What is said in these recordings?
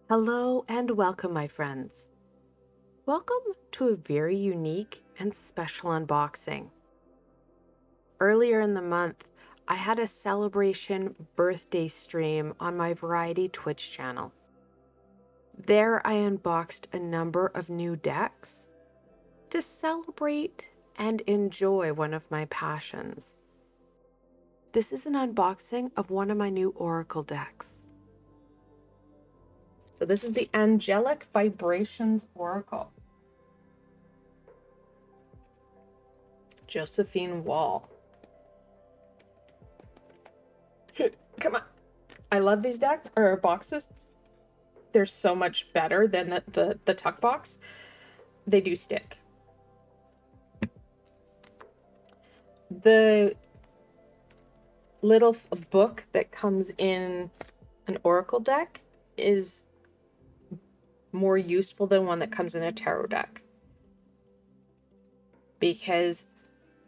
Hello and welcome, my friends. Welcome to a very unique and special unboxing. Earlier in the month, I had a celebration birthday stream on my Variety Twitch channel. There I unboxed a number of new decks to celebrate and enjoy one of my passions. This is an unboxing of one of my new Oracle decks. So this is the Angelic Vibrations Oracle. Josephine Wall. Come on. I love these boxes. They're so much better than the tuck box. They do stick. The little book that comes in an Oracle deck is more useful than one that comes in a tarot deck. Because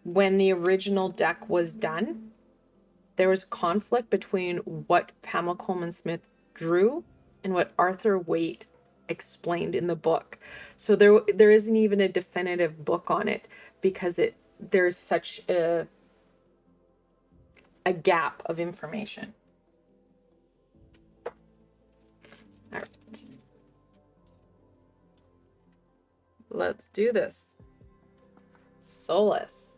when the original deck was done, there was conflict between what Pamela Coleman Smith drew and what Arthur Waite explained in the book. So there isn't even a definitive book on it because there's such a gap of information. All right. Let's do this. Solace.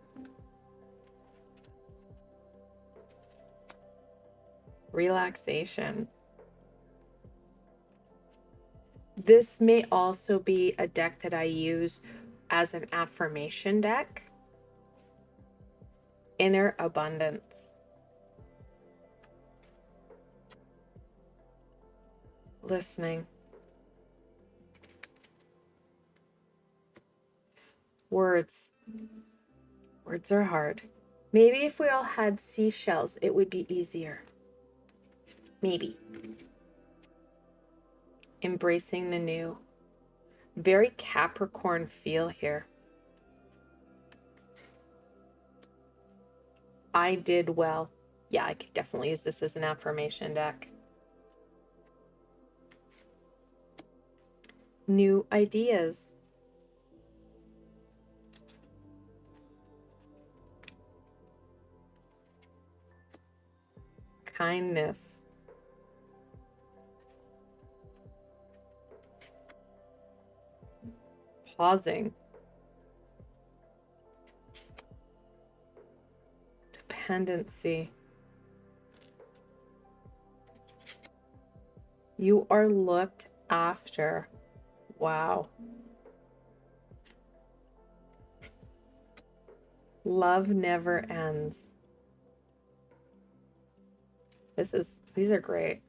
Relaxation. This may also be a deck that I use as an affirmation deck. Inner abundance. Listening. Words. Words are hard. Maybe if we all had seashells, it would be easier. Maybe. Embracing the new. Very Capricorn feel here. I did well. Yeah, I could definitely use this as an affirmation deck. New ideas. Kindness. Pausing. Dependency. You are looked after. Wow. Love never ends. These are great.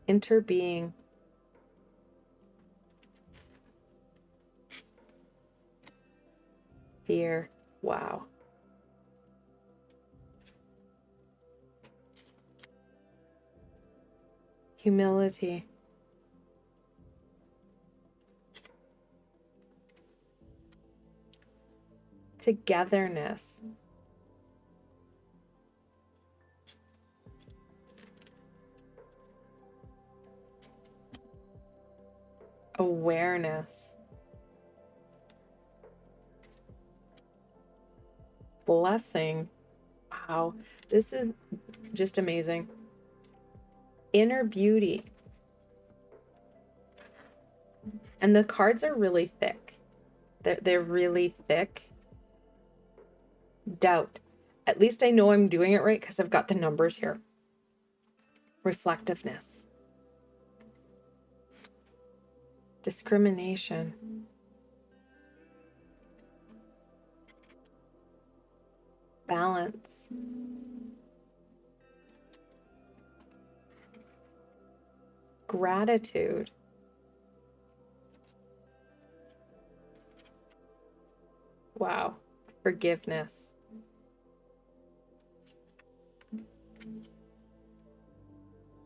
Interbeing. Fear. Wow. Humility. Togetherness. Awareness. Blessing. Wow. This is just amazing. Inner beauty. And the cards are really thick. They're really thick. Doubt. At least I know I'm doing it right because I've got the numbers here. Reflectiveness. Discrimination. Balance. Gratitude. Wow. Forgiveness.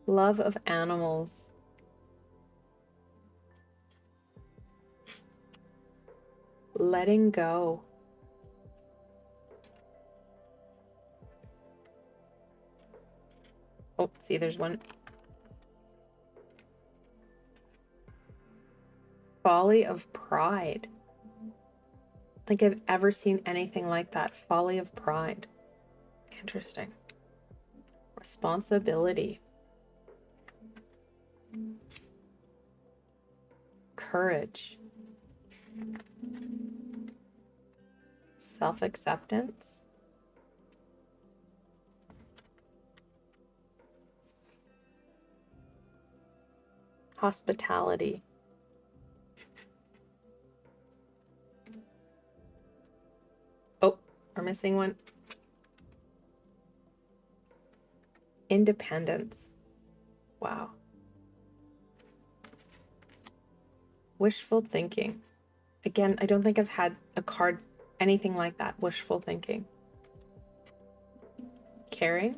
Love of animals. Letting go. Oh, see, there's one. Folly of Pride. I don't think I've ever seen anything like that. Folly of Pride. Interesting. Responsibility. Courage. Self-acceptance. Hospitality. Oh, we're missing one. Independence. Wow. Wishful thinking. Again, I don't think I've had a card anything like that. Wishful thinking. Caring.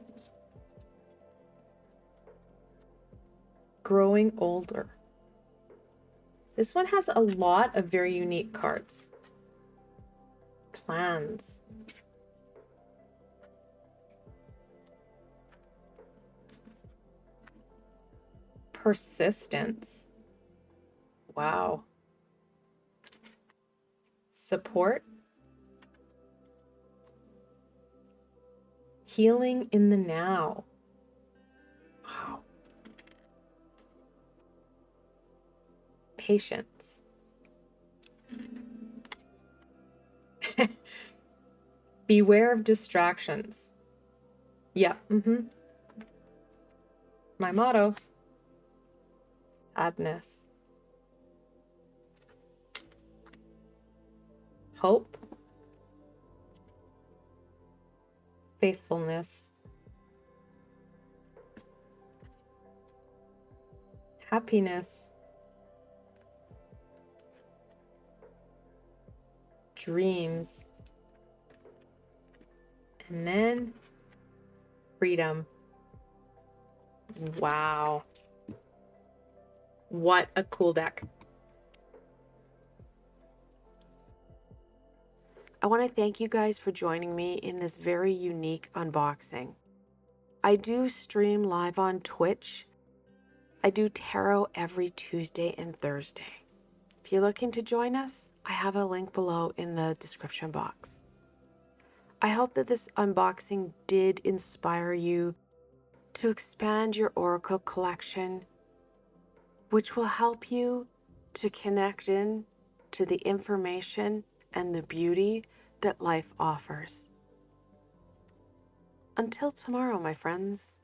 Growing older. This one has a lot of very unique cards. Plans. Persistence. Wow. Support. Healing in the now. Wow. Patience. Beware of distractions. Yeah. My motto. Sadness. Hope. Faithfulness. Happiness. Dreams. And then freedom. Wow. What a cool deck. I want to thank you guys for joining me in this very unique unboxing. I do stream live on Twitch. I do tarot every Tuesday and Thursday. If you're looking to join us, I have a link below in the description box. I hope that this unboxing did inspire you to expand your oracle collection, which will help you to connect in to the information and the beauty that life offers. Until tomorrow, my friends.